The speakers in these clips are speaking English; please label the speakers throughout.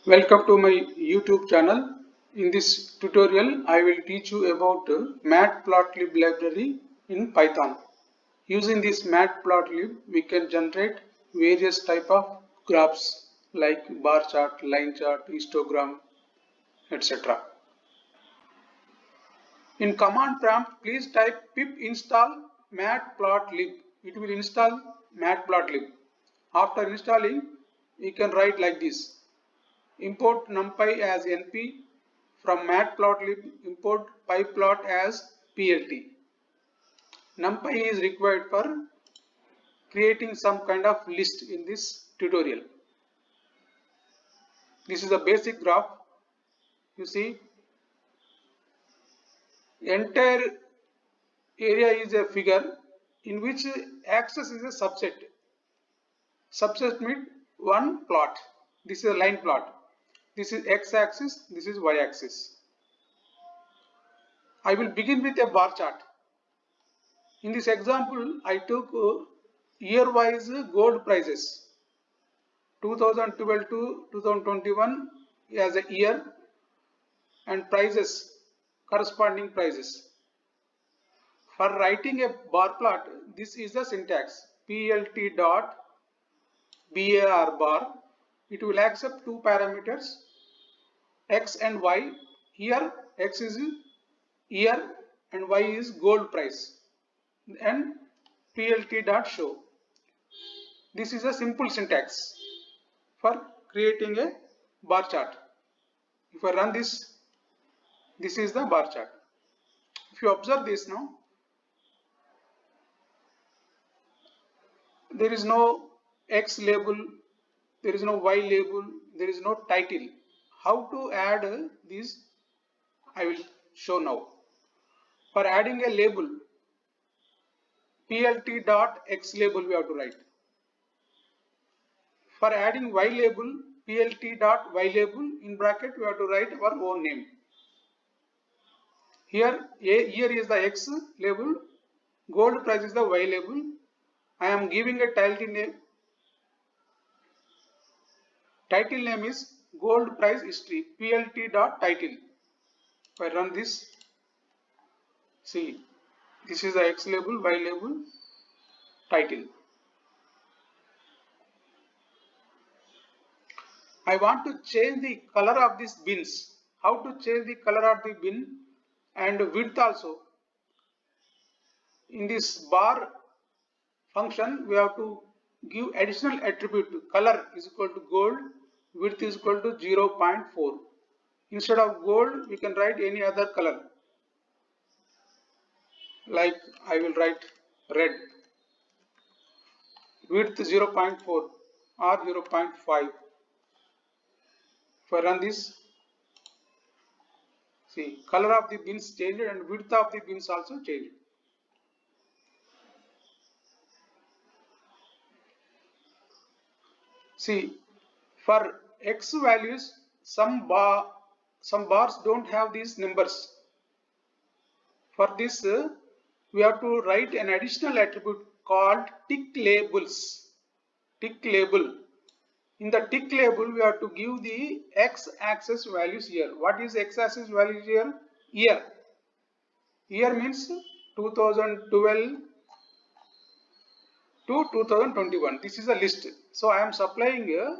Speaker 1: Welcome to my YouTube channel. In this tutorial, I will teach you about Matplotlib library in Python. Using this Matplotlib, we can generate various type of graphs like bar chart, line chart, histogram, etc. In command prompt, please type pip install matplotlib. It will install matplotlib. After installing, you can write like this. Import numpy as np. From matplotlib, import pyplot as plt. Numpy is required for creating some kind of list in this tutorial. This is a basic graph. You see, entire area is a figure in which axis is a subset. Subset means one plot. This is a line plot. This is x-axis, this is y-axis. I will begin with a bar chart. In this example, I took year-wise gold prices 2012 to 2021 as a year and prices, corresponding prices. For writing a bar plot, this is the syntax plt dot bar bar. It will accept two parameters x and y. Here x is year and y is gold price, and plt dot show. This is a simple syntax for creating a bar chart. If I run this, this is the bar chart. If you observe this now, there is no X label, there is no Y label, there is no title. How to add these I will show now. For adding a label, plt dot X label we have to write. For adding Y label, plt dot Y label in bracket we have to write our own name. Here is the X label, gold price is the Y label. I am giving a title name. Title name is gold price history, plt dot title. If I run this, see, this is the X label, Y label, title. I want to change the color of these bins. How to change the color of the bin and width also. In this bar function, we have to give additional attribute. Color is equal to gold, width is equal to 0.4. Instead of gold, we can write any other color. Like I will write red. Width 0.4 or 0.5. If I run this, see, color of the bins changed and width of the bins also changed. See, for X values, some bars don't have these numbers. For this, we have to write an additional attribute called tick labels. Tick label. In the tick label, we have to give the x-axis values here. What is x-axis values here? Year. Year means 2012 to 2021. This is a list. So I am supplying a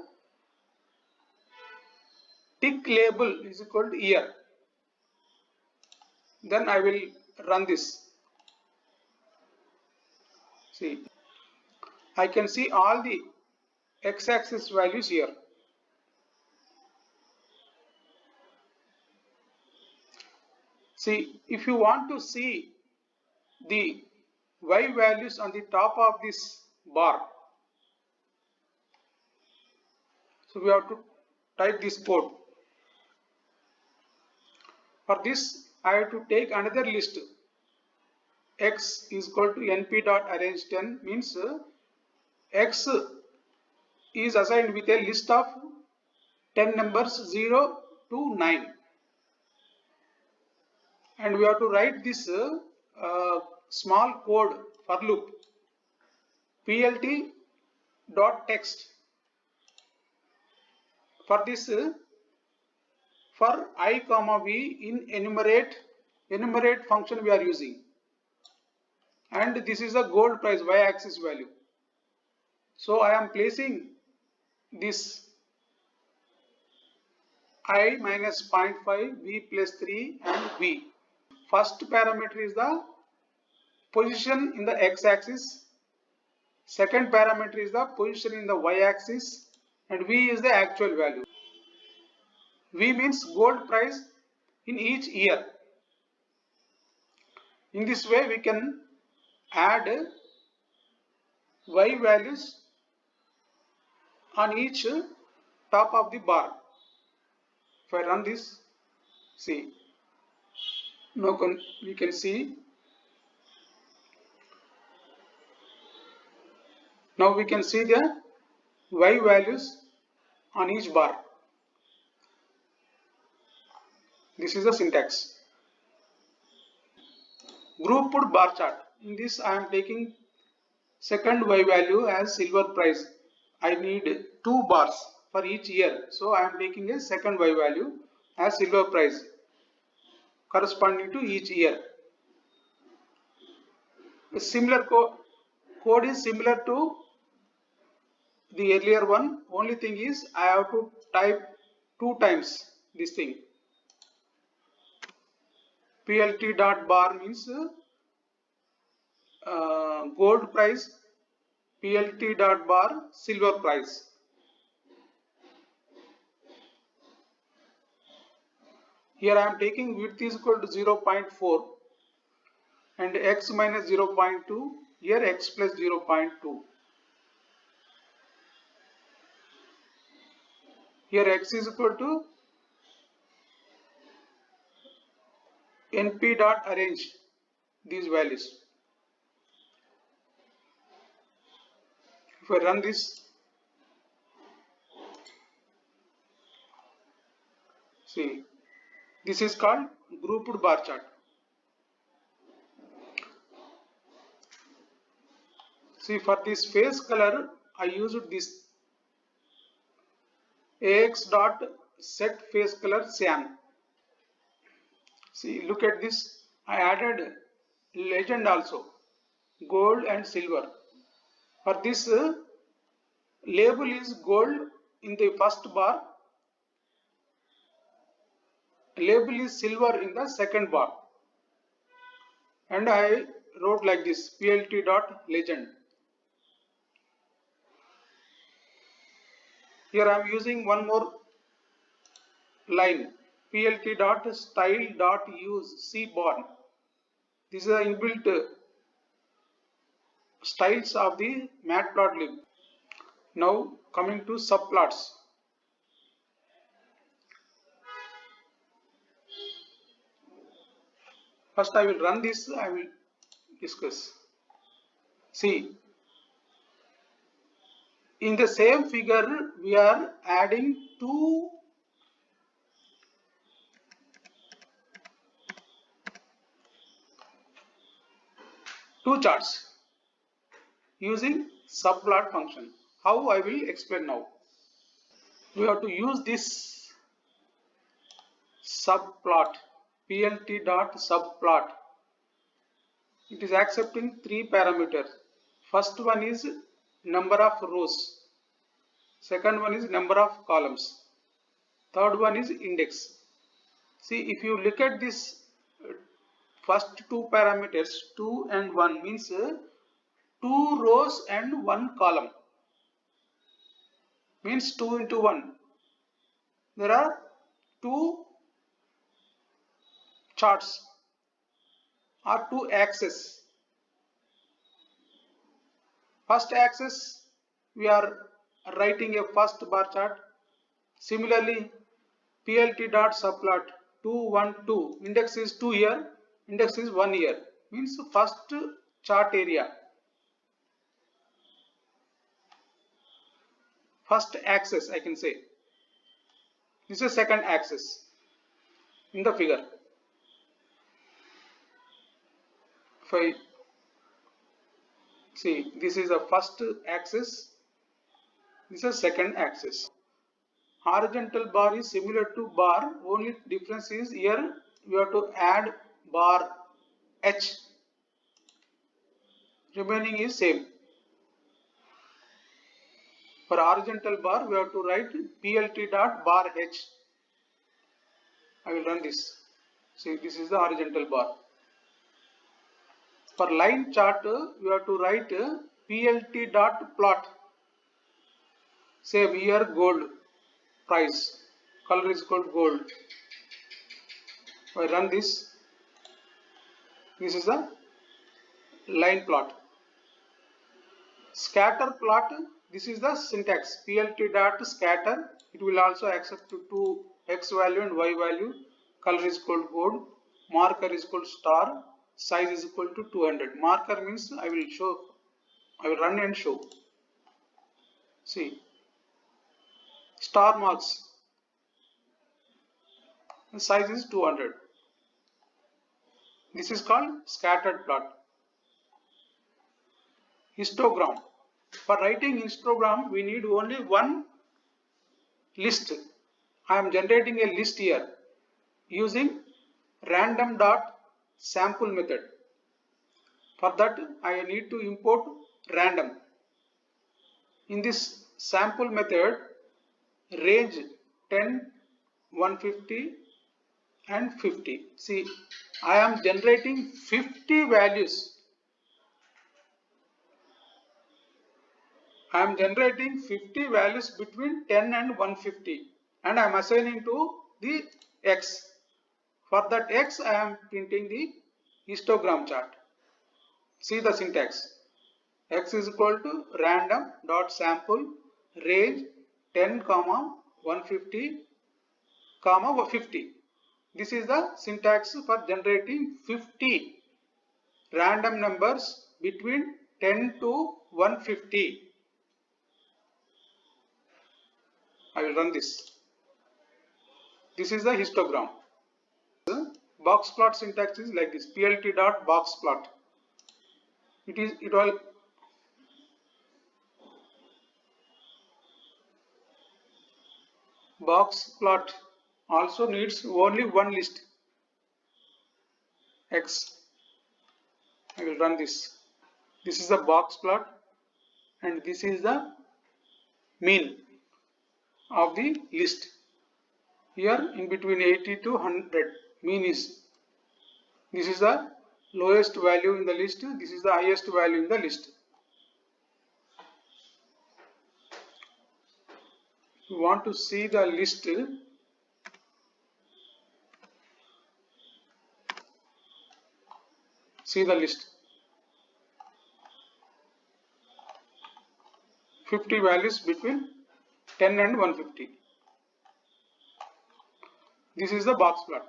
Speaker 1: tick label is equal to year. Then I will run this. See, I can see all the x-axis values here. See, if you want to see the y values on the top of this bar, so we have to type this code. For this, I have to take another list. X is equal to np dot arrange 10 means X is assigned with a list of 10 numbers 0 to 9. And we have to write this small code for loop plt dot text. For this for I comma v in enumerate function we are using, and this is the gold price y-axis value. So I am placing this I minus 0.5, v plus 3 and v. First parameter is the position in the x-axis, second parameter is the position in the y-axis, and v is the actual value. V means gold price in each year. In this way we can add y values on each top of the bar. If I run this, see, now we can see, now we can see the y values on each bar. This is the syntax. Grouped bar chart. In this I am taking second y value as silver price. I need 2 bars for each year, so I am taking a second y value as silver price corresponding to each year. A similar code is similar to the earlier one. Only thing is I have to type 2 times this thing. PLT dot bar means gold price, PLT dot bar silver price. Here I am taking width is equal to 0.4 and x minus 0.2, here x plus 0.2. Here x is equal to np dot arrange these values. If I run this, see, this is called grouped bar chart. See, for this face color I used this ax dot set face color cyan. See, look at this, I added legend also, gold and silver. For this label is gold in the first bar, label is silver in the second bar, and I wrote like this, plt dot legend. Here I am using one more line, plt dot style dot use cborn. This is the inbuilt styles of the Matplotlib. Now coming to subplots. First I will run this, I will discuss. See, in the same figure we are adding two charts using subplot function. How I will explain now. We have to use this subplot, plt dot subplot. It is accepting 3 parameters. First one is number of rows, second one is number of columns, third one is index. See, if you look at this first 2 parameters, 2 and 1 means 2 rows and 1 column, means 2 into 1. There are 2 charts or 2 axes. First axis we are writing a first bar chart. Similarly, plt dot subplot 2 1 2, index is 2 here, index is 1 year, means first chart area, first axis I can say. This is second axis in the figure. If I see, this is the first axis, this is second axis. horizontal bar is similar to bar, only difference is here you have to add bar H, remaining is same. For horizontal bar we have to write plt dot bar H. I will run this. See, this is the horizontal bar. For line chart you have to write plt dot plot. Same here, gold price, color is called gold. I run this. This is the line plot. Scatter plot, this is the syntax, plt dot scatter. It will also accept two x value and y value. Color is called gold, marker is called star, size is equal to 200. Marker means I will run and show. See, star marks, the size is 200. This is called scattered plot. Histogram. For writing histogram, we need only one list. I am generating a list here using random dot sample method. For that, I need to import random. In this sample method, range 10, 150 and 50. See, I am generating 50 values. I am generating 50 values between 10 and 150 and I am assigning to the X. For that X, I am printing the histogram chart. See the syntax. X is equal to random dot sample range 10, 150, 50. This is the syntax for generating 50 random numbers between 10 to 150. I will run this. This is the histogram. Box plot syntax is like this, plt dot box plot. Box plot also needs only one list, X. I will run this. This is the box plot and this is the mean of the list. Here in between 80 to 100 mean is. This is the lowest value in the list. This is the highest value in the list. If you want to see the list, see the list. 50 values between 10 and 150. This is the box plot.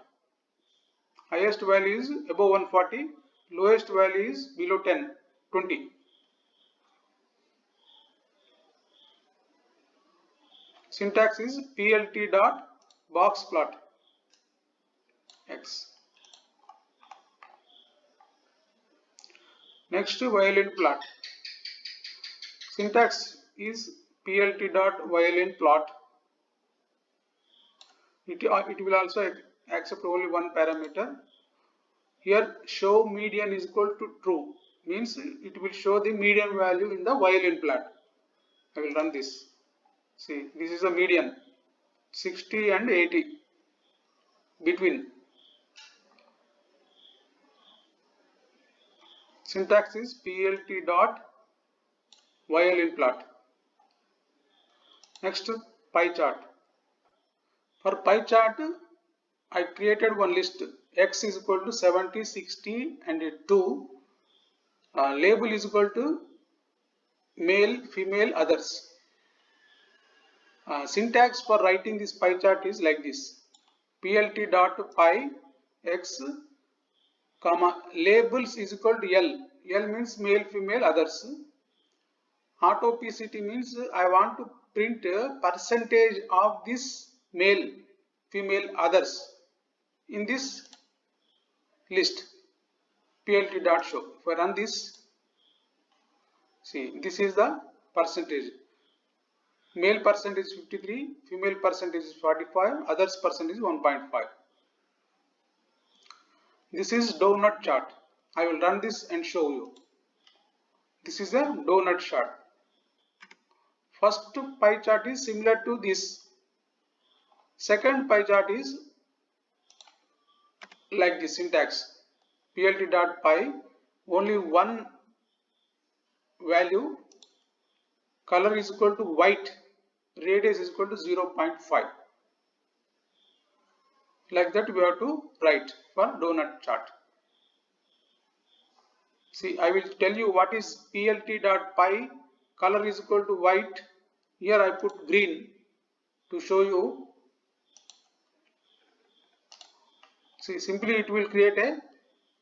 Speaker 1: Highest value is above 140, lowest value is below 20. Syntax is plt dot box plot X. Next, violin plot. Syntax is plt dot violin plot. It will also accept only one parameter. Here show median is equal to true, means it will show the median value in the violin plot. I will run this. See, this is the median 60 and 80 between. Syntax is plt dot violin plot. Next, pie chart. For pie chart, I created one list. X is equal to 70, 60 and 2. Label is equal to male, female, others. Syntax for writing this pie chart is like this. Plt dot pie x, labels is equal to L. L means male, female, others. Auto PCT means I want to print a percentage of this male, female, others in this list. Plt dot show. If I run this, see, this is the percentage. Male percentage is 53, female percentage is 45, others percentage is 1.5. This is donut chart. I will run this and show you. This is a donut chart. First pie chart is similar to this. Second pie chart is like this syntax. plt.py, only one value, color is equal to white, radius is equal to 0.5. Like that we have to write for donut chart. See, I will tell you what is plt.py, color is equal to white. Here I put green to show you. See, simply it will create a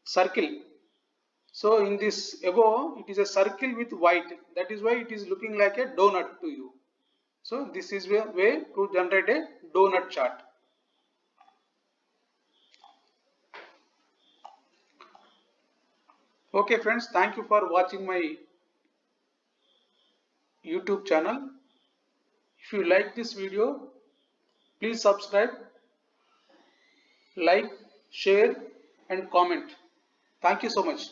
Speaker 1: circle. So in this above, it is a circle with white. That is why it is looking like a donut to you. So this is a way to generate a donut chart. Okay friends, thank you for watching my YouTube channel. If you like this video, please subscribe, like, share and comment. Thank you so much.